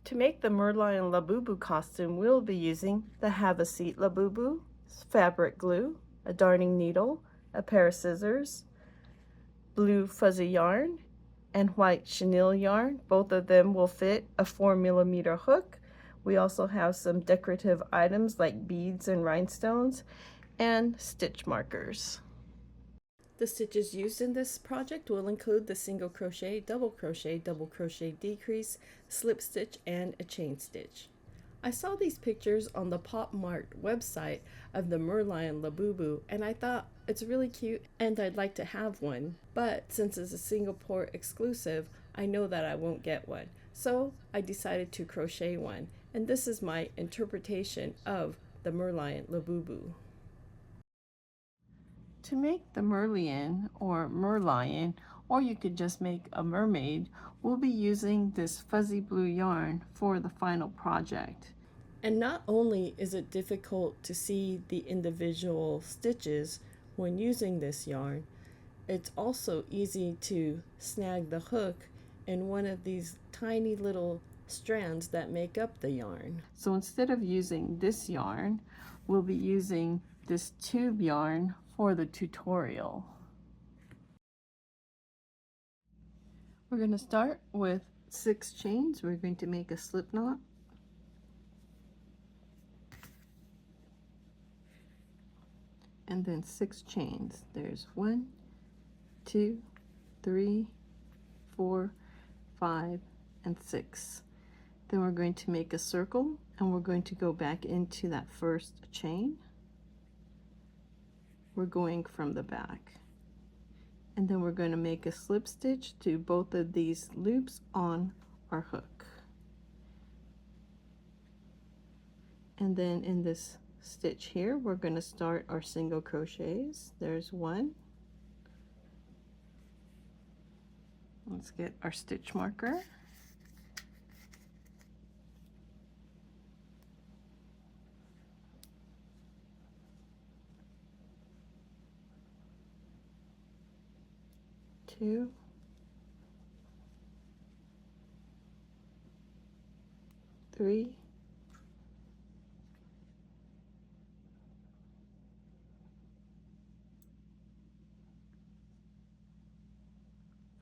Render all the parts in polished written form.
To make the Merlion Labubu costume, we'll be using the Seat Labubu, fabric glue, a darning needle, a pair of scissors, blue fuzzy yarn, and white chenille yarn. Both of them will fit a 4mm hook. We also have some decorative items like beads and rhinestones and stitch markers. The stitches used in this project will include the single crochet, double crochet decrease, slip stitch, and a chain stitch. I saw these pictures on the Pop Mart website of the Merlion Labubu, and I thought it's really cute and I'd like to have one. But since it's a Singapore exclusive, I know that I won't get one. So I decided to crochet one, and this is my interpretation of the Merlion Labubu. To make the Merlion or Merlion, or you could just make a mermaid, we'll be using this fuzzy blue yarn for the final project. And not only is it difficult to see the individual stitches when using this yarn, it's also easy to snag the hook in one of these tiny little strands that make up the yarn. So instead of using this yarn, we'll be using this tube yarn for the tutorial. We're going to start with 6 chains. We're going to make a slip knot. And then 6 chains. There's 1, 2, 3, 4, 5, and 6. Then we're going to make a circle, and we're going to go back into that first chain. We're going from the back, and then we're going to make a slip stitch to both of these loops on our hook. And then in this stitch here, we're going to start our single crochets. There's 1. Let's get our stitch marker. Two, 3,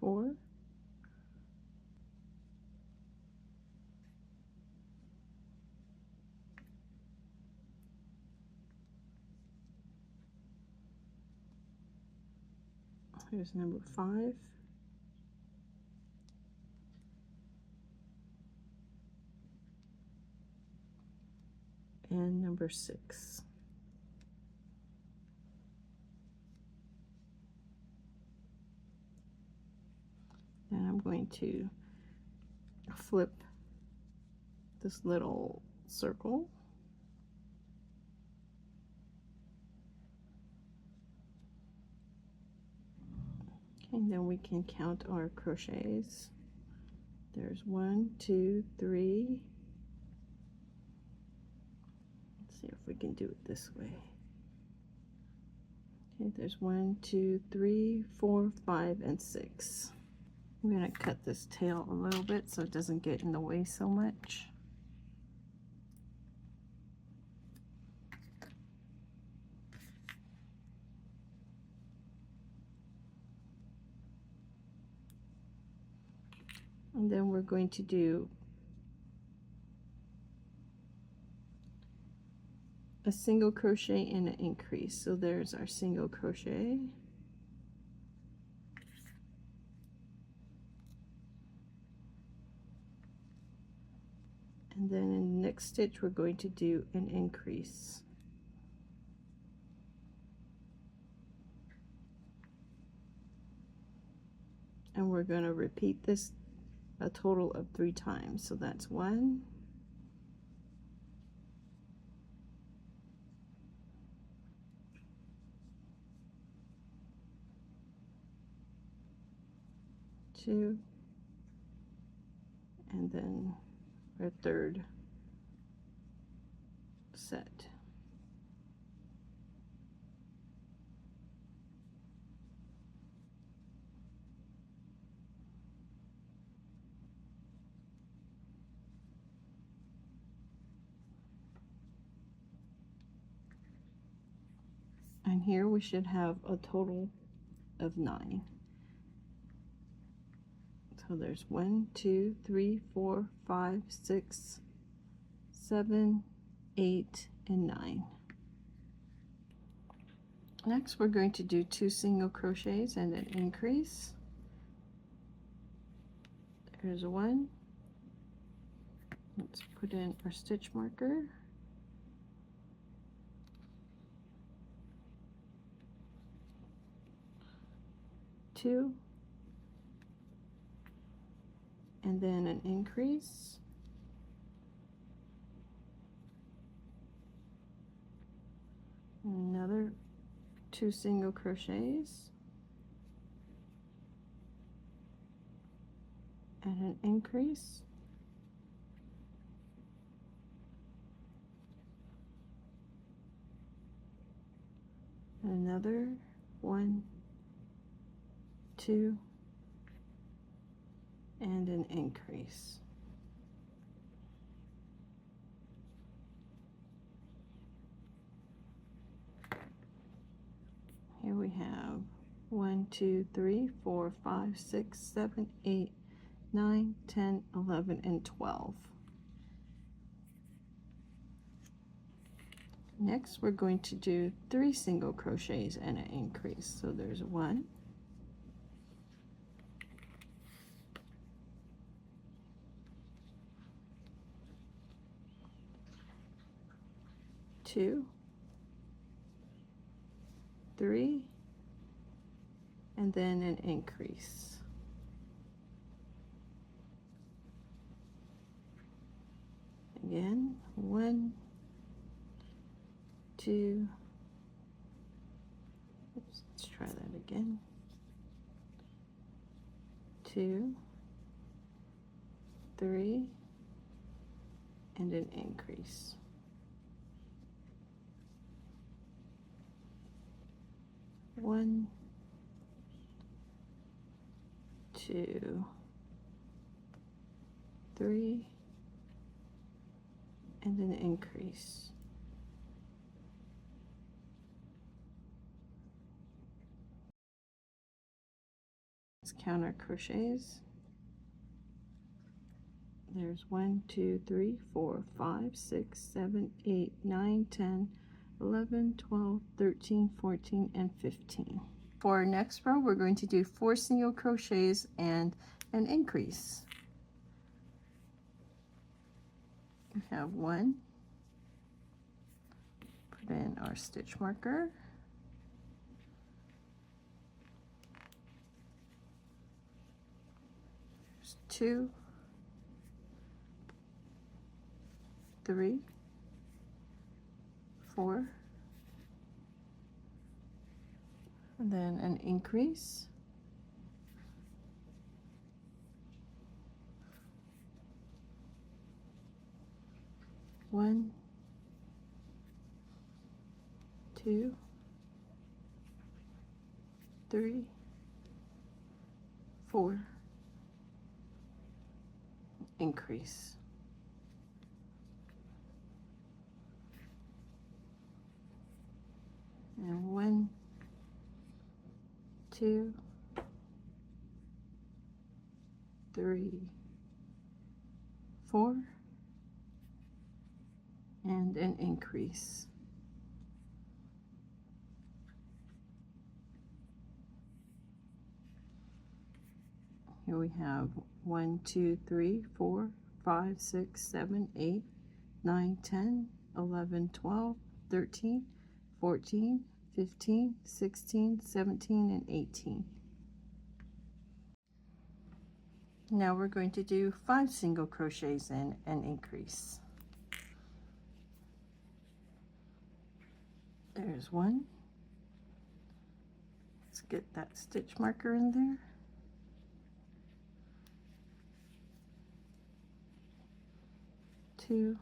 4, 5, and number 6. Then I'm going to flip this little circle. And then we can count our crochets. There's 1, 2, 3. Let's see if we can do it this way. Okay, there's 1, 2, 3, 4, 5, and 6. I'm going to cut this tail a little bit so it doesn't get in the way so much. And then we're going to do a single crochet and an increase. So there's our single crochet. And then in the next stitch, we're going to do an increase. And we're going to repeat this a total of 3 times. So that's 1, 2, and then our third set. here we should have a total of 9. So there's 1, 2, 3, 4, 5, 6, 7, 8, and 9. Next we're going to do 2 single crochets and an increase. There's 1. Let's put in our stitch marker. 2, and then an increase. Another 2 single crochets and an increase. Another 1, 2, and an increase. Here we have 1, 2, 3, 4, 5, 6, 7, 8, 9, 10, 11, and 12. Next, we're going to do 3 single crochets and an increase. So there's 1, 2, 3, and then an increase. Again, 1, 2, oops, let's try that again. 2, 3, and an increase. One, 2, 3, and an increase. Let's count our crochets. There's 1, 2, 3, 4, 5, 6, 7, 8, 9, 10, 11, 12, 13, 14, and 15. For our next row, we're going to do 4 single crochets and an increase. We have 1, put in our stitch marker, 2, 3, 4, and then an increase, 1, 2, 3, 4, increase. And 1, 2, 3, 4, and an increase. Here we have 1, 2, 3, 4, 5, 6, 7, 8, 9, 10, 11, 12, 13, 14, 15, 16, 17, and 18. Now we're going to do 5 single crochets and an increase. There's 1. Let's get that stitch marker in there. 2,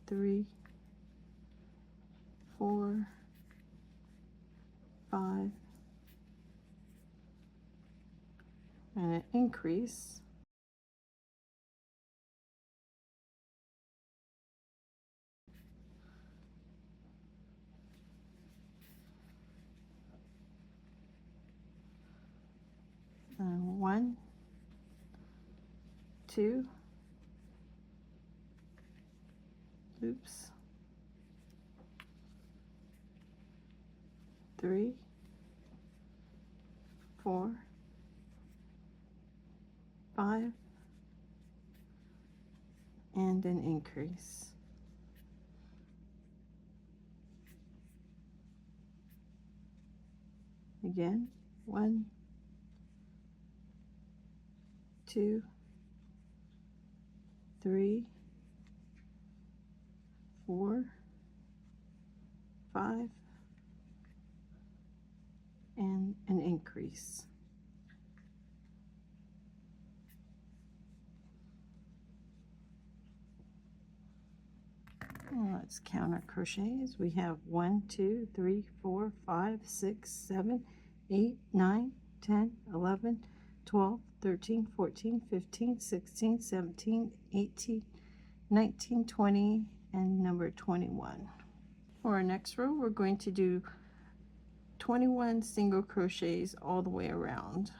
3, 4, 5, and an increase. 1, 2 loops, 3, 4, 5, and an increase. Again, 1, 2, 3, 4, 5, and an increase. And let's count our crochets. We have 1, 2, 3, 4, 5, 6, 7, 8, 9, 10, 11, 12, 13, 14, 15, 16, 17, 18, 19, 20, and number 21. For our next row, we're going to do 21 single crochets all the way around.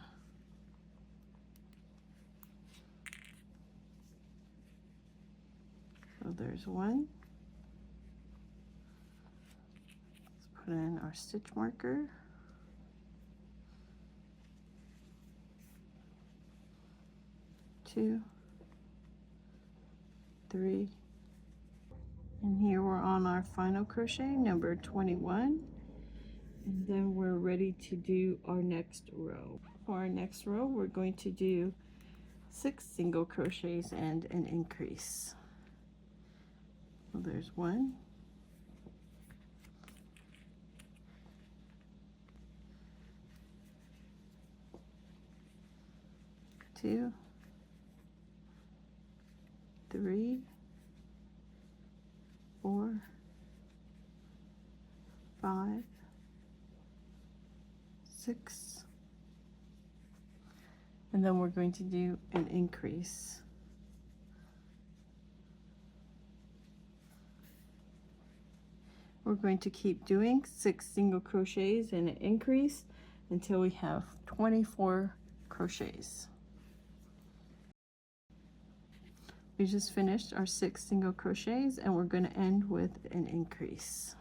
So there's one. Let's put in our stitch marker. 2, 3, and here we're on our final crochet, number 21, and then we're ready to do our next row. For our next row, we're going to do 6 single crochets and an increase. So there's 1, 2, 3, 4, 5, 6, and then we're going to do an increase. We're going to keep doing 6 single crochets and an increase until we have 24 crochets. We just finished our 6 single crochets and we're going to end with an increase.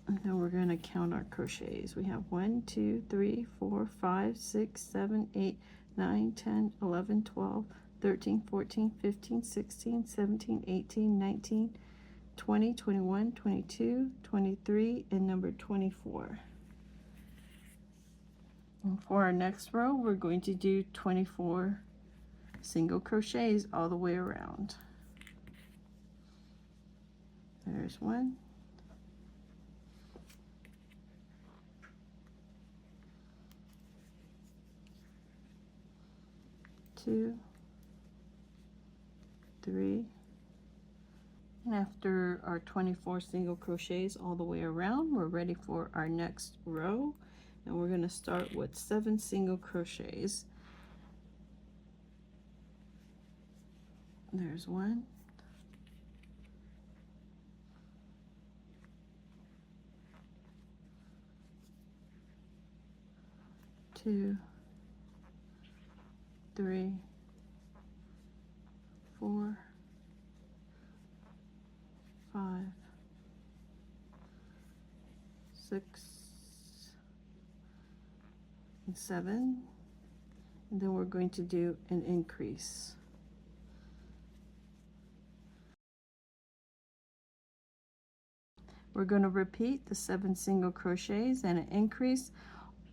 And then we're going to count our crochets. We have 1, 2, 3, 4, 5, 6, 7, 8, 9, 10, 11, 12, 13, 14, 15, 16, 17, 18, 19, 20, 21, 22, 23, and number 24. And for our next row, we're going to do 24 single crochets all the way around. There's 1, 2, 3, and after our 24 single crochets all the way around, we're ready for our next row, and we're going to start with 7 single crochets. There's 1, 2, 3, 4, 5, 6, and 7, and then we're going to do an increase. We're going to repeat the 7 single crochets and an increase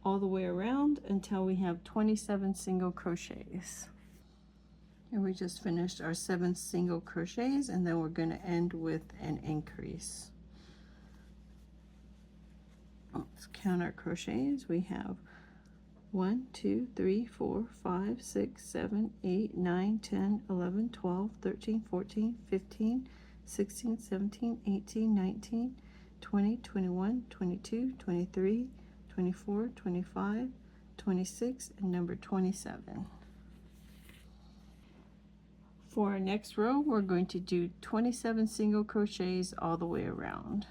all the way around until we have 27 single crochets. And we just finished our 7 single crochets, and then we're going to end with an increase. Let's count our crochets. We have 1, 2, 3, 4, 5, 6, 7, 8, 9, 10, 11, 12, 13, 14, 15, 16, 17, 18, 19, 20, 21, 22, 23, 24, 25, 26, and number 27. For our next row, we're going to do 27 single crochets all the way around.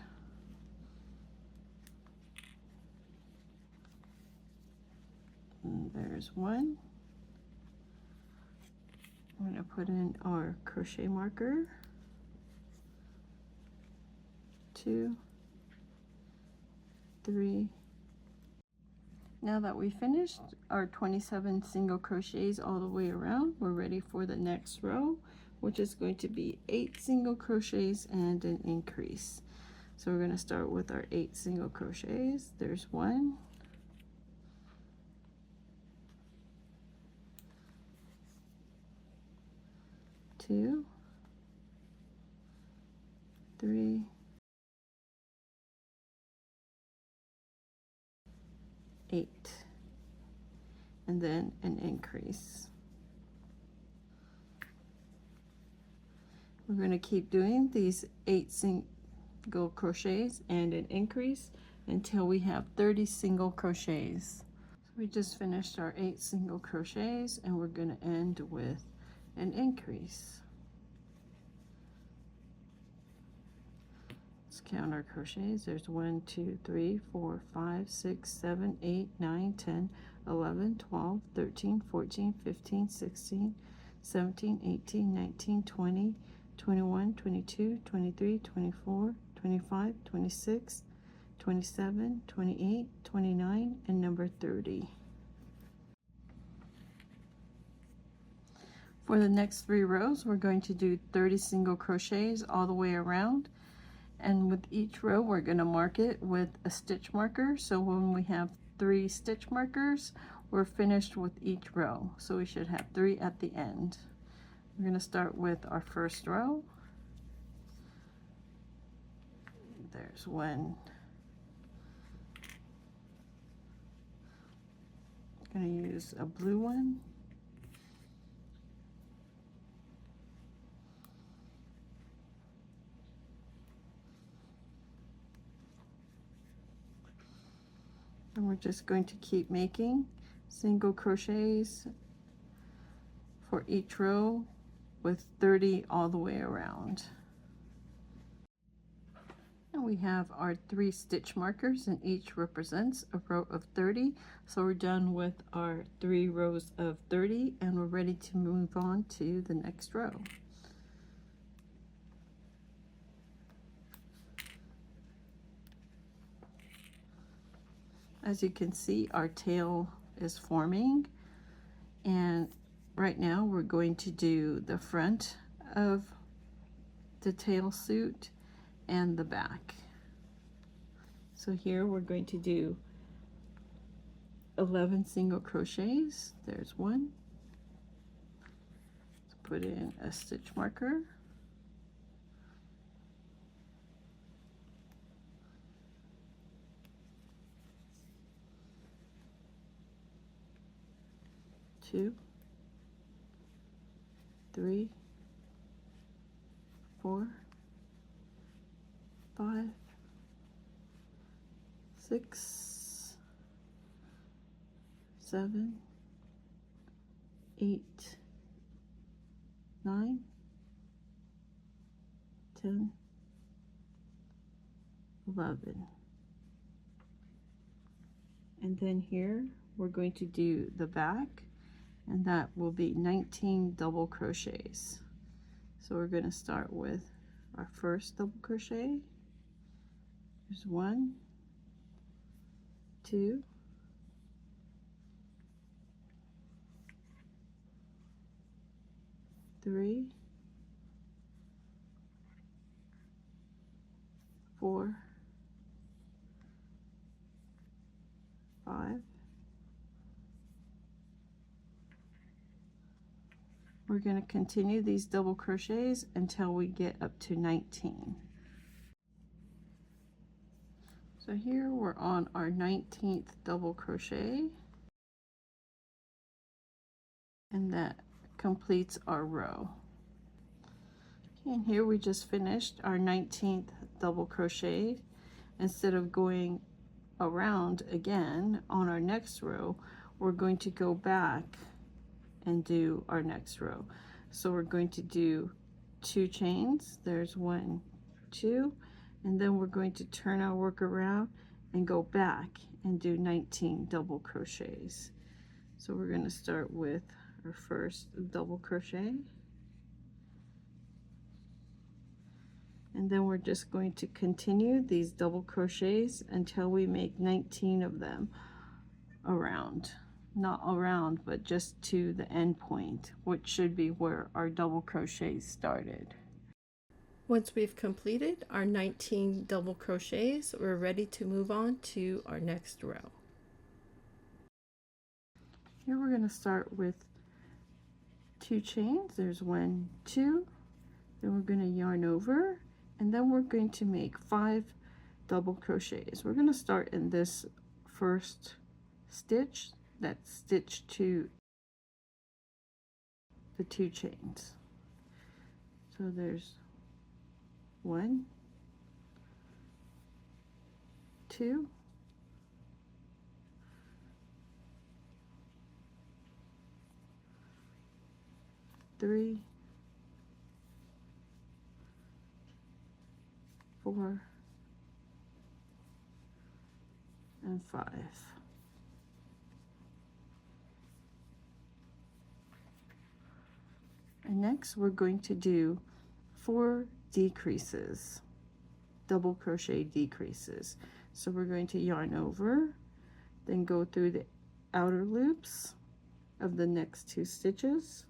And there's one. I'm going to put in our crochet marker. 2, 3. Now that we finished our 27 single crochets all the way around, we're ready for the next row, which is going to be 8 single crochets and an increase. So we're going to start with our 8 single crochets. There's 1, 2, 3, 8, and then an increase. We're going to keep doing these 8 single crochets and an increase until we have 30 single crochets. So we just finished our 8 single crochets, and we're going to end with an increase. Let's count our crochets. There's 1, 2, 3, 4, 5, 6, 7, 8, 9, 10, 11, 12, 13, 14, 15, 16, 17, 18, 19, 20, 21, 22, 23, 24, 25, 26, 27, 28, 29, and number 30. For the next 3 rows, we're going to do 30 single crochets all the way around. And with each row, we're going to mark it with a stitch marker. So when we have 3 stitch markers, we're finished with each row. So we should have 3 at the end. We're going to start with our first row. There's 1. I'm going to use a blue one. And we're just going to keep making single crochets for each row with 30 all the way around. And we have our 3 stitch markers, and each represents a row of 30. So we're done with our 3 rows of 30, and we're ready to move on to the next row. As you can see, our tail is forming, and right now we're going to do the front of the tail suit and the back. So here we're going to do 11 single crochets. There's 1. Let's put in a stitch marker. 2, 3, 4, 5, 6, 7, 8, 9, 10, 11. And then here we're going to do the back, and that will be 19 double crochets. So we're going to start with our first double crochet. There's 1, 2, 3, 4, 5. We're going to continue these double crochets until we get up to 19. So here we're on our 19th double crochet, and that completes our row. Okay, and here we just finished our 19th double crochet. Instead of going around again on our next row, we're going to go back and do our next row. So we're going to do 2 chains. There's 1, 2, and then we're going to turn our work around and go back and do 19 double crochets. So we're going to start with our first double crochet, and then we're just going to continue these double crochets until we make 19 of them around, not around, but just to the end point, which should be where our double crochets started. Once we've completed our 19 double crochets, we're ready to move on to our next row. Here we're going to start with 2 chains. There's 1, 2, then we're going to yarn over, and then we're going to make 5 double crochets. We're going to start in this first stitch that's stitched to the 2 chains. So there's 1, 2, 3, 4, and 5. And next we're going to do 4 decreases, double crochet decreases. So we're going to yarn over, then go through the outer loops of the next 2 stitches.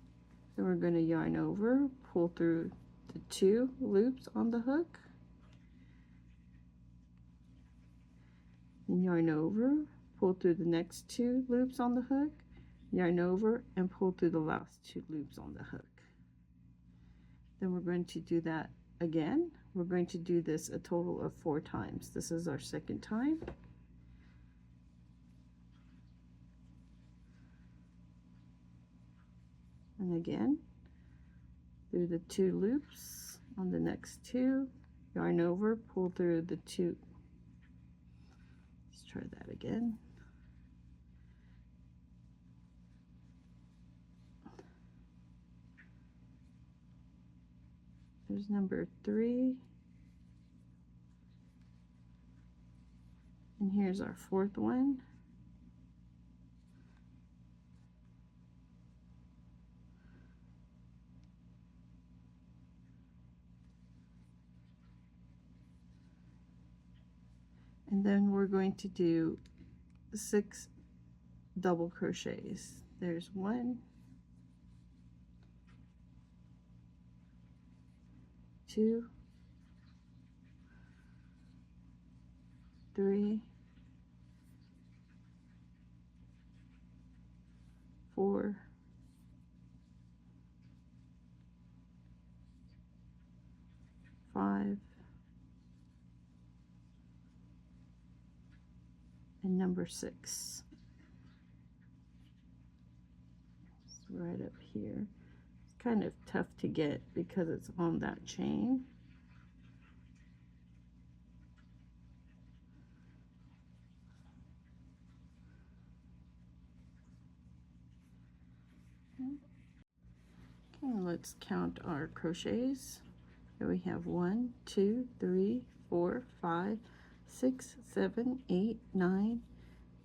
Then we're going to yarn over, pull through the 2 loops on the hook, and yarn over, pull through the next 2 loops on the hook, yarn over, and pull through the last 2 loops on the hook. Then we're going to do that again. We're going to do this a total of 4 times. This is our second time. And again, through the 2 loops on the next 2, yarn over, pull through the 2. Let's try that again. There's number 3. And here's our 4th one. And then we're going to do 6 double crochets. There's 1, 2, 3, 4, 5, and number 6. It's right up here. It's kind of tough to get because it's on that chain. Okay, let's count our crochets. Here we have 1, 2, 3, 4, 5, 6, 7, 8, 9,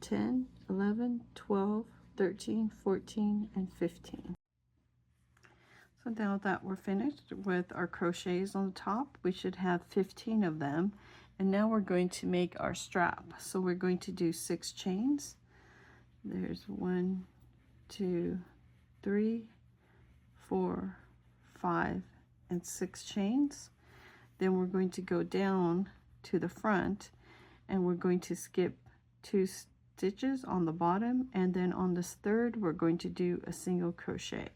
10, 11, 12, 13, 14, and 15. So now that we're finished with our crochets on the top, we should have 15 of them. And now we're going to make our strap. So we're going to do 6 chains. There's 1, 2, 3, 4, 5, and 6 chains. Then we're going to go down to the front, and we're going to skip 2 stitches on the bottom, and then on this 3rd we're going to do a single crochet.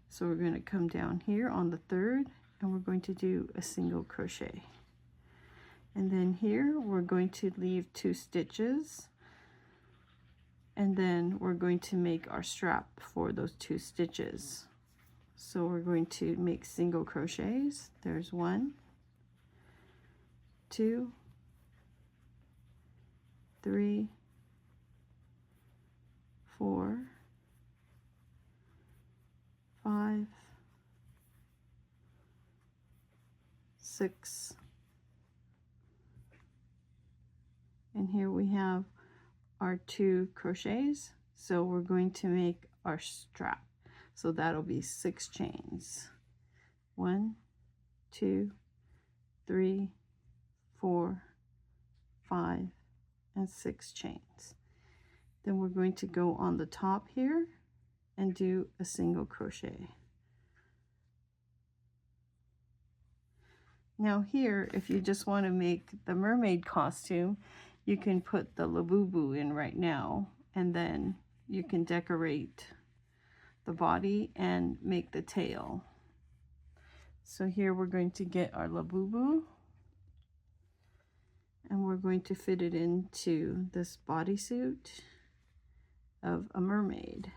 So we're going to come down here on the 3rd, and we're going to do a single crochet. And then here we're going to leave 2 stitches, and then we're going to make our strap for those 2 stitches. So we're going to make single crochets. There's 1, 2, 3, 4, 5, 6, and here we have our 2 crochets. So we're going to make our strap. So that'll be 6 chains. 1, 2, 3, 4, 5, and 6 chains. Then we're going to go on the top here and do a single crochet. Now here, if you just want to make the mermaid costume, you can put the Labubu in right now, and then you can decorate the body and make the tail. So here we're going to get our Labubu, and we're going to fit it into this bodysuit of a mermaid.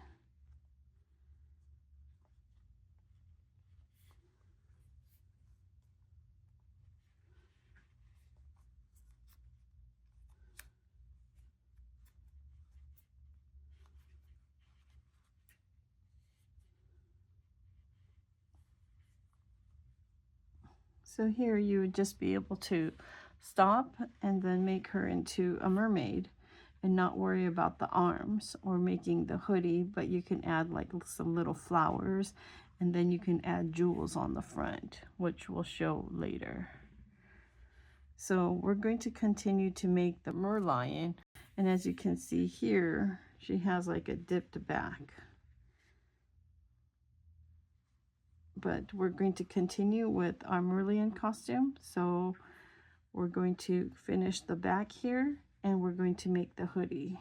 So here you would just be able to stop and then make her into a mermaid and not worry about the arms or making the hoodie, but you can add like some little flowers, and then you can add jewels on the front, which we'll show later. So we're going to continue to make the Merlion, and as you can see here, she has like a dipped back. But we're going to continue with our Merlion costume. So we're going to finish the back here, and we're going to make the hoodie.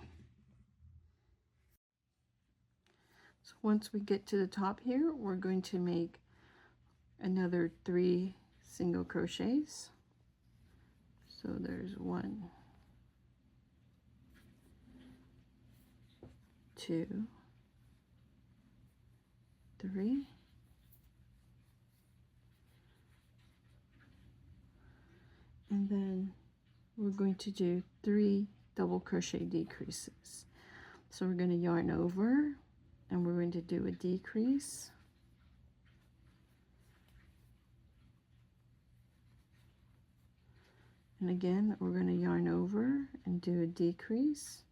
So once we get to the top here, we're going to make another 3 single crochets. So there's 1, 2, 3. And then we're going to do 3 double crochet decreases. So we're going to yarn over, and we're going to do a decrease. And again, we're going to yarn over and do a decrease.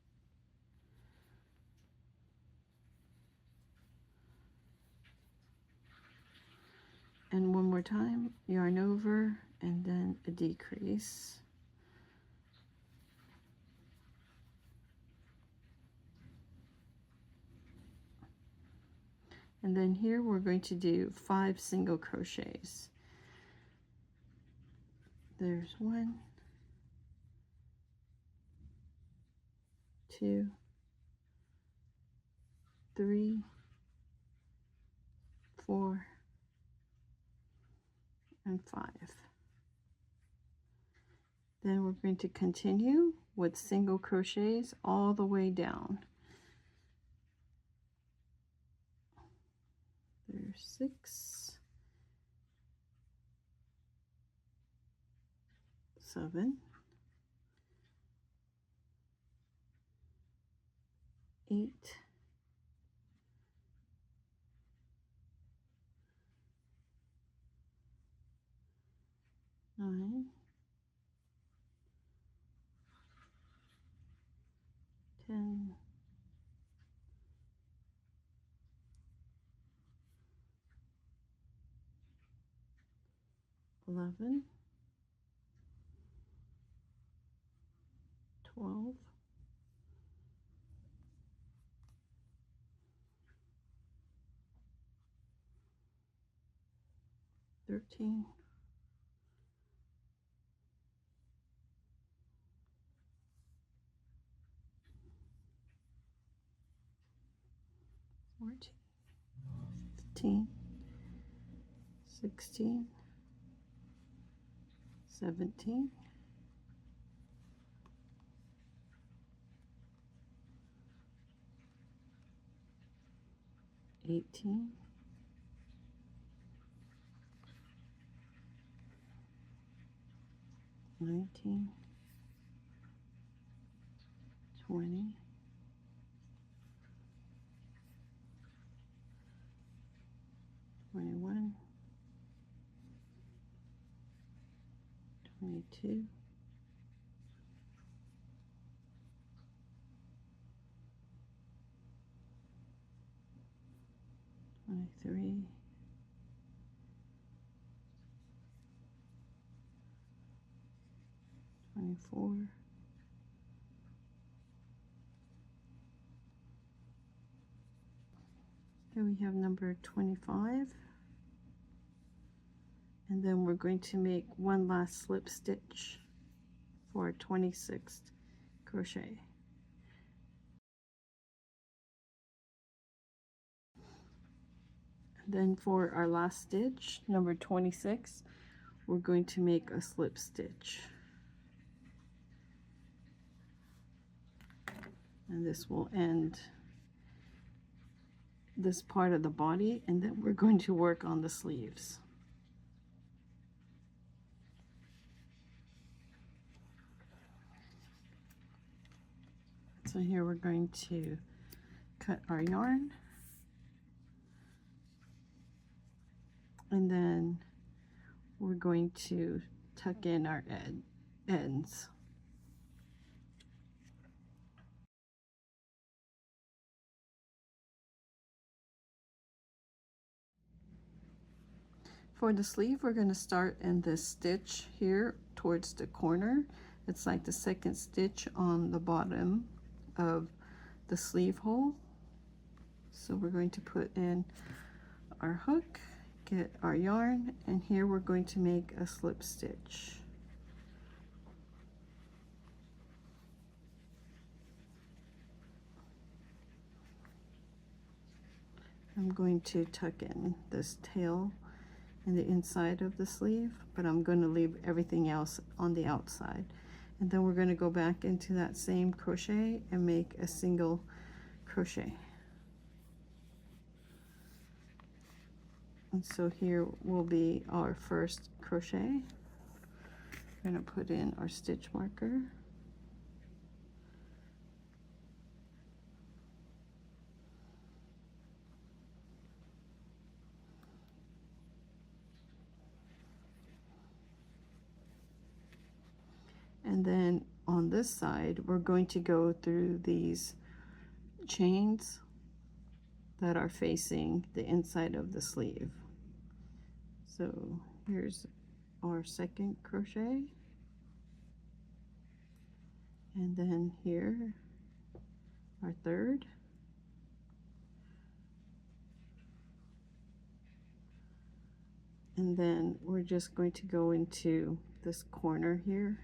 And one more time, yarn over and then a decrease. And then here we're going to do 5 single crochets. There's 1, 2, 3, 4, and 5. Then we're going to continue with single crochets all the way down. There's 6, 7, 8, 9, 10, 11, 12, 13, 14, 15, 16, 17, 18, 19, 20, 21, 22, 23, 23, 24, here we have number 25, and then we're going to make one last slip stitch for 26th crochet. Then for our last stitch, number 26, we're going to make a slip stitch. And this will end this part of the body, and then we're going to work on the sleeves. So here we're going to cut our yarn, and then we're going to tuck in our ends. For the sleeve, we're going to start in this stitch here towards the corner. It's like the second stitch on the bottom of the sleeve hole. So we're going to put in our hook, get our yarn, and here we're going to make a slip stitch. I'm going to tuck in this tail in the inside of the sleeve, but I'm going to leave everything else on the outside. And then we're going to go back into that same crochet and make a single crochet. And so here will be our first crochet. We're going to put in our stitch marker. And then on this side, we're going to go through these chains that are facing the inside of the sleeve. So here's our second crochet, and then here our third, and then we're just going to go into this corner here.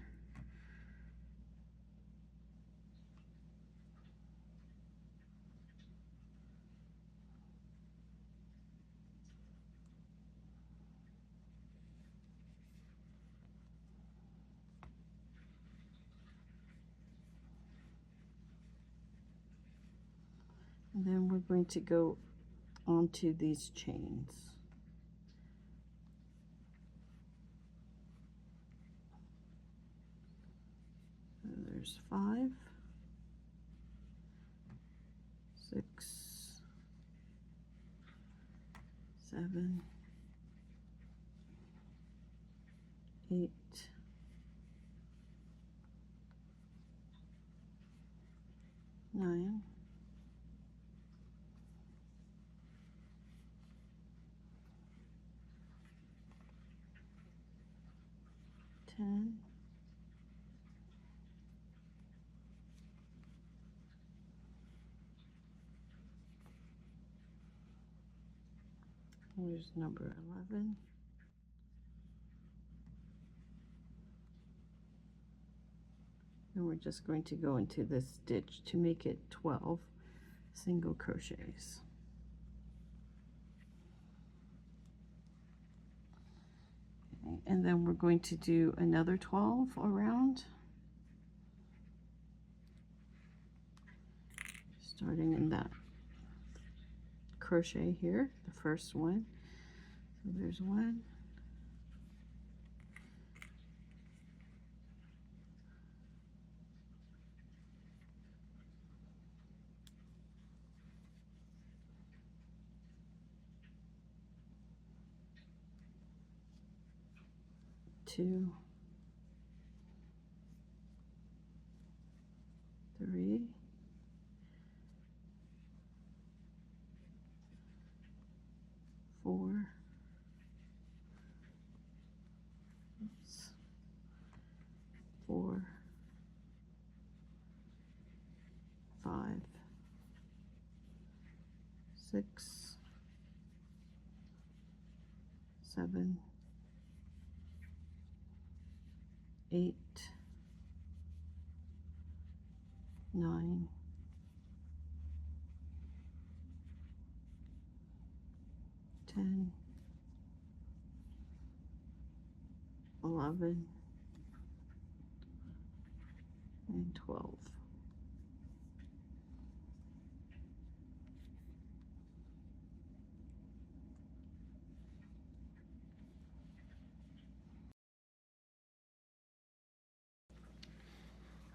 And then we're going to go onto these chains. So there's 5, 6, 7, 8, 9, 10, 11. Here's number 11. And we're just going to go into this stitch to make it 12 single crochets. Okay, and then we're going to do another 12 around, starting in that crochet here, the first one. So there's 1, 2, 3, 4, 6, 7, 8, 9, 10, 11, and 12.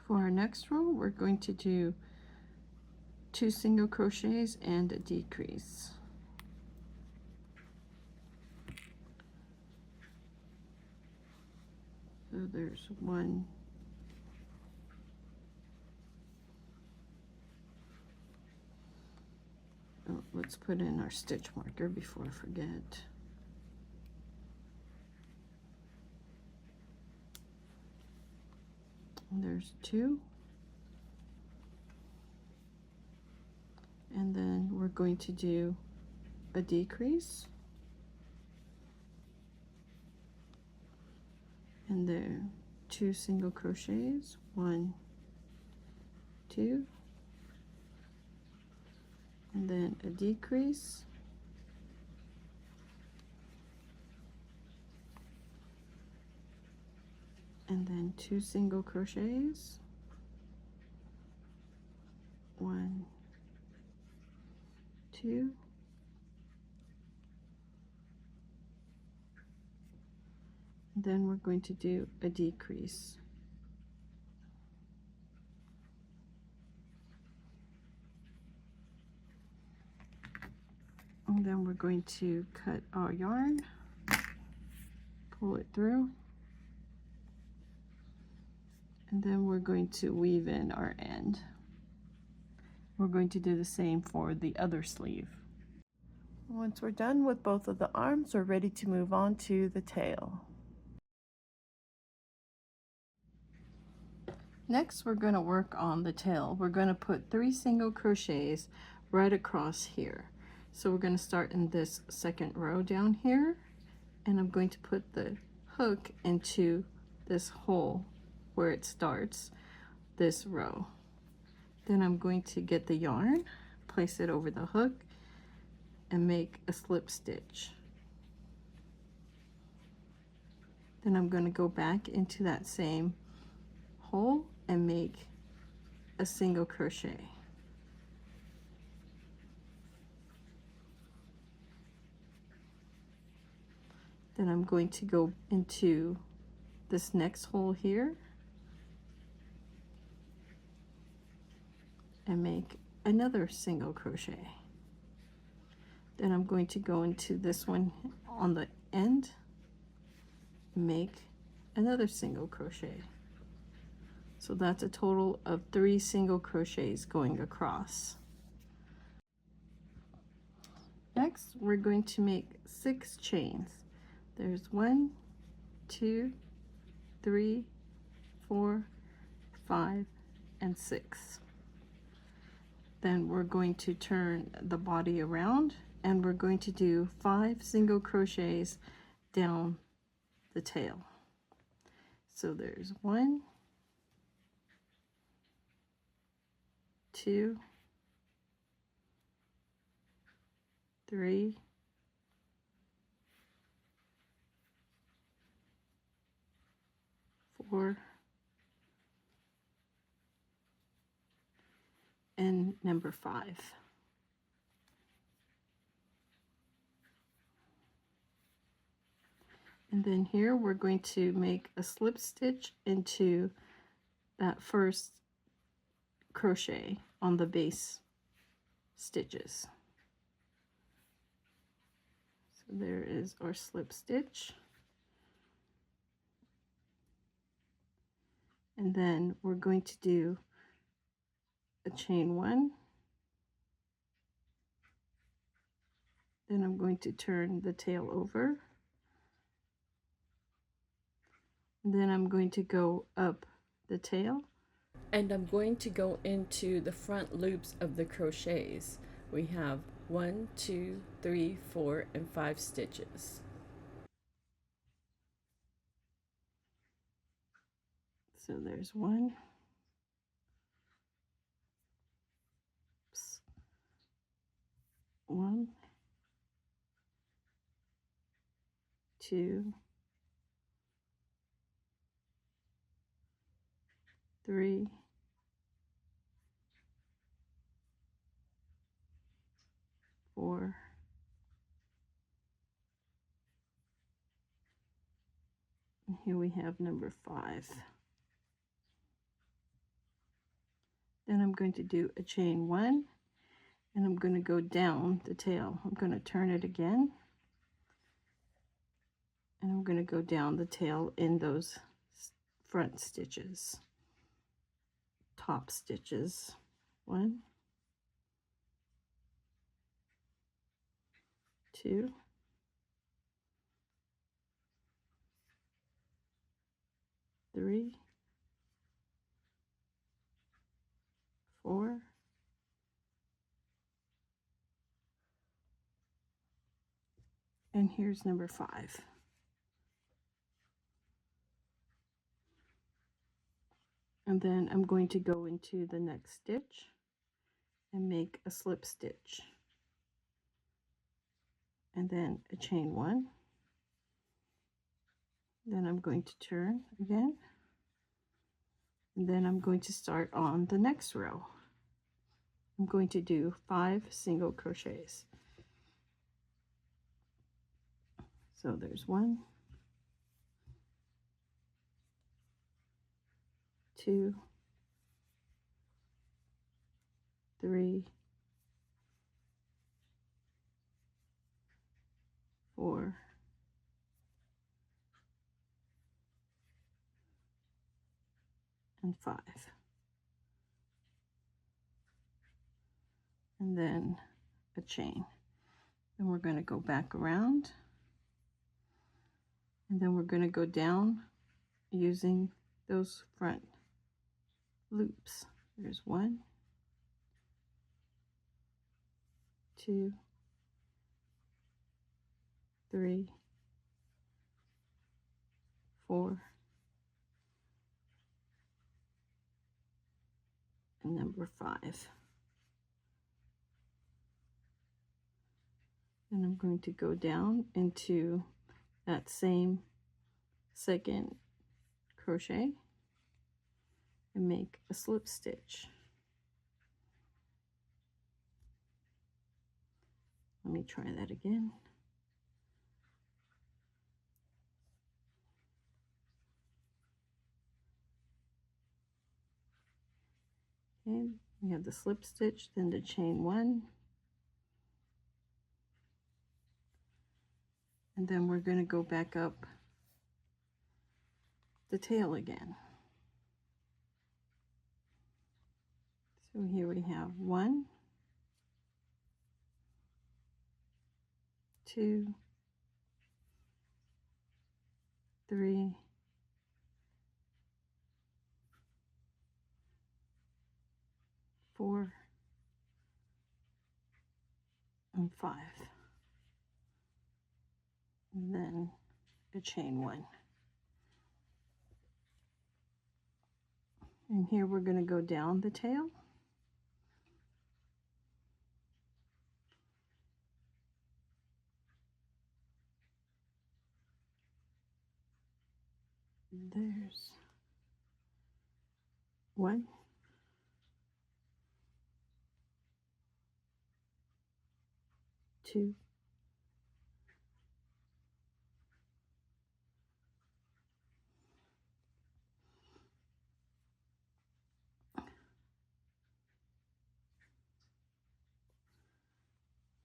For our next row, we're going to do 2 single crochets and a decrease. So there's 1, oh, let's put in our stitch marker before I forget. And there's 2. And then we're going to do a decrease. And there 2 single crochets, 1, 2, and then a decrease, and then 2 single crochets, 1, 2, and then we're going to do a decrease. And then we're going to cut our yarn, pull it through, and then we're going to weave in our end. We're going to do the same for the other sleeve. Once we're done with both of the arms, we're ready to move on to the tail. Next, we're going to work on the tail. We're going to put 3 single crochets right across here. So we're going to start in this second row down here, and I'm going to put the hook into this hole where it starts this row. Then I'm going to get the yarn, place it over the hook, and make a slip stitch. Then I'm going to go back into that same hole and make a single crochet. Then I'm going to go into this next hole here and make another single crochet. Then I'm going to go into this one on the end, make another single crochet. So that's a total of 3 single crochets going across. Next, we're going to make 6 chains. There's 1, 2, 3, 4, 5, and 6. Then we're going to turn the body around, and we're going to do 5 single crochets down the tail. So there's 1, 2, 3, 4, and number 5. And then here we're going to make a slip stitch into that first crochet on the base stitches. So there is our slip stitch. And then we're going to do a chain 1. Then I'm going to turn the tail over. And then I'm going to go up the tail. And I'm going to go into the front loops of the crochets. we have 1, 2, 3, 4, and 5 stitches. So there's 1, 1, 2, 3, 4, and here we have number 5. Then I'm going to do a chain 1, and I'm going to go down the tail. I'm going to turn it again, and I'm going to go down the tail in those front stitches, top stitches. 1, 2, 3, 4, and here's number 5. And then I'm going to go into the next stitch and make a slip stitch, and then a chain 1. Then I'm going to turn again, and then I'm going to start on the next row. I'm going to do 5 single crochets. So there's 1, 2, 3, 4, and 5. And then a chain. Then we're going to go back around, and then we're going to go down using those front loops. There's 1, 2, 3, 4, and number 5. And I'm going to go down into that same second crochet and make a slip stitch. Let me try that again. Okay, we have the slip stitch, then the chain 1, and then we're going to go back up the tail again. So here we have 1, 2, 3, 4, and 5, and then a chain 1. And here we're going to go down the tail. There's 1, 2,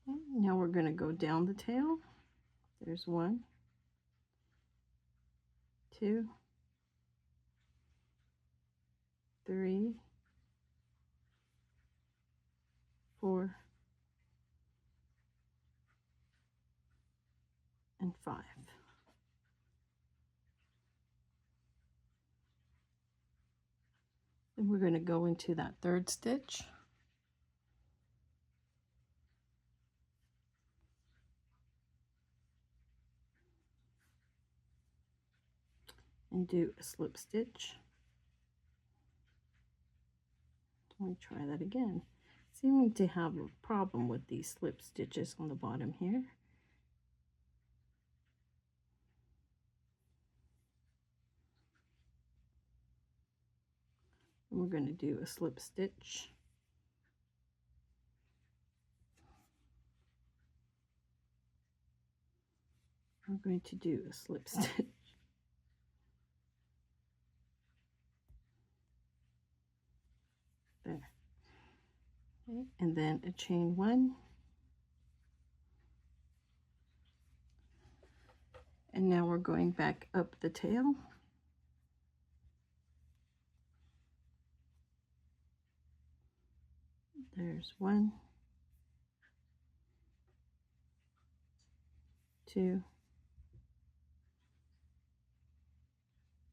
3. Now we're going to go down the tail. There's 1, 2, 3, 4, and 5. Then we're going to go into that third stitch and do a slip stitch. Let me try that again. Seeming to have a problem with these slip stitches on the bottom here. And we're going to do a slip stitch. We're going to do a slip stitch. There. Okay, and then a chain 1. And now we're going back up the tail. There's 1, 2,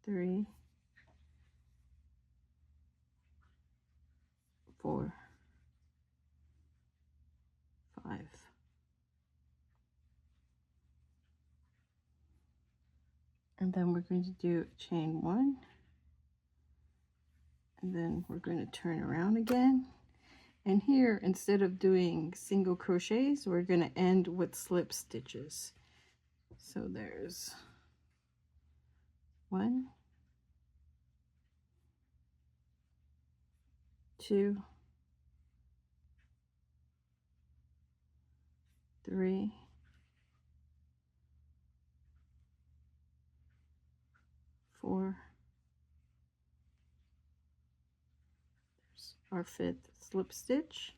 3, 4, 5. And then we're going to do chain 1. And then we're going to turn around again. And here, instead of doing single crochets, we're going to end with slip stitches. So there's 1, 2, 3, 4. There's our 5th slip stitch.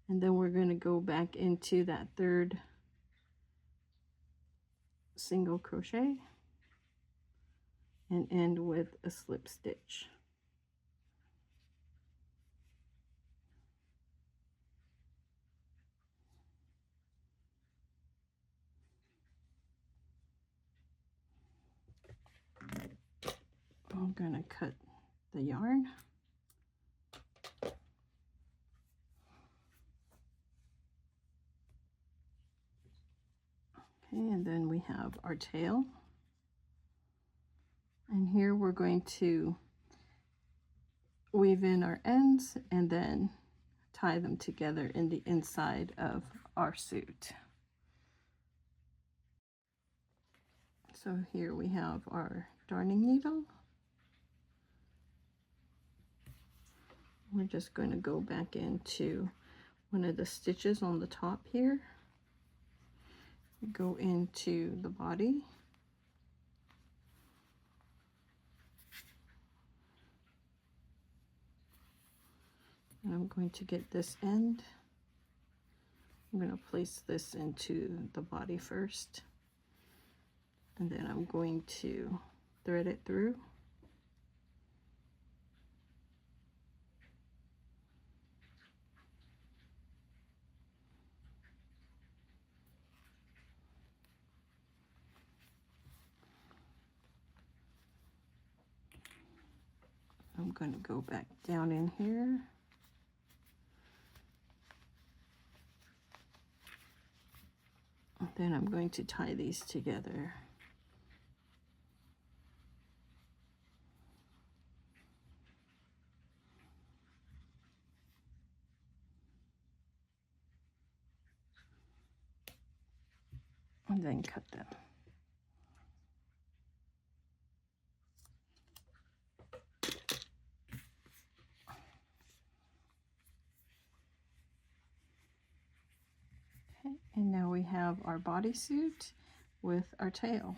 And then we're going to go back into that 3rd single crochet and end with a slip stitch. I'm going to cut the yarn. Okay, and then we have our tail. And here we're going to weave in our ends and then tie them together in the inside of our suit. So here we have our darning needle. We're just going to go back into one of the stitches on the top here. Go into the body. And I'm going to get this end. I'm going to place this into the body first. And then I'm going to thread it through. I'm going to go back down in here. And then I'm going to tie these together. And then cut them. Okay, and now we have our bodysuit with our tail.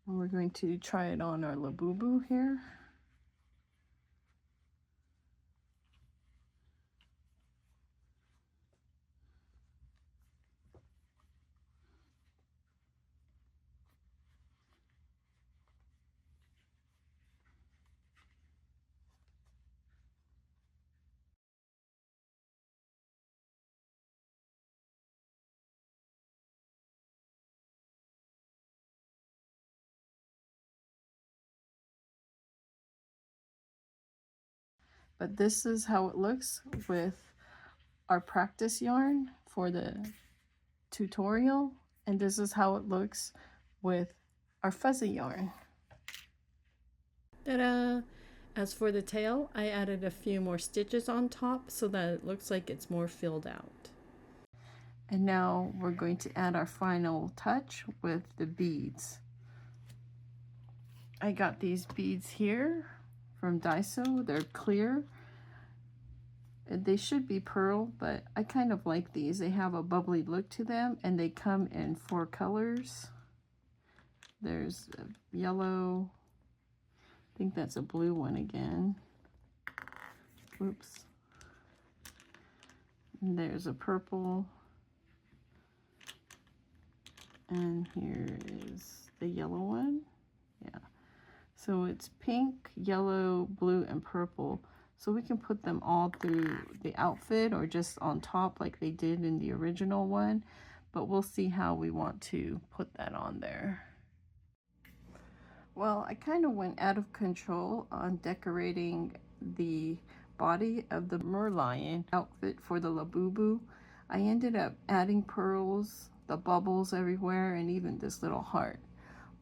And we're going to try it on our Labubu here. But this is how it looks with our practice yarn for the tutorial, and this is how it looks with our fuzzy yarn. Ta-da! As for the tail, I added a few more stitches on top so that it looks like it's more filled out. And now we're going to add our final touch with the beads. I got these beads here from Daiso. They're clear. They should be pearl, but I kind of like these. They have a bubbly look to them, and they come in 4 colors. There's a yellow, I think that's a blue one again. Oops. And there's a purple. And here is the yellow one. Yeah. So it's pink, yellow, blue, and purple. So we can put them all through the outfit or just on top like they did in the original one. But we'll see how we want to put that on there. Well, I kind of went out of control on decorating the body of the Merlion outfit for the Labubu. I ended up adding pearls, the bubbles everywhere, and even this little heart.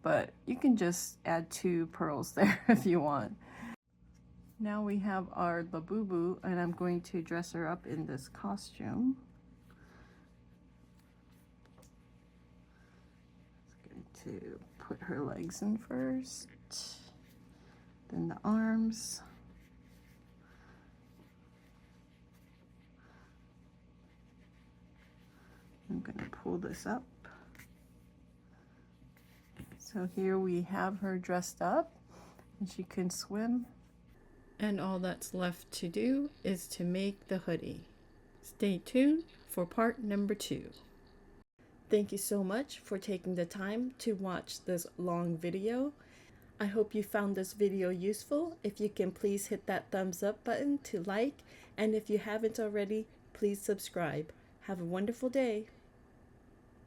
But you can just add 2 pearls there if you want. Now we have our Labubu, and I'm going to dress her up in this costume. Just going to put her legs in first, then the arms. I'm going to pull this up. So here we have her dressed up, and she can swim. And all that's left to do is to make the hoodie. Stay tuned for part number 2. Thank you so much for taking the time to watch this long video. I hope you found this video useful. If you can, please hit that thumbs up button to like, and if you haven't already, please subscribe. Have a wonderful day.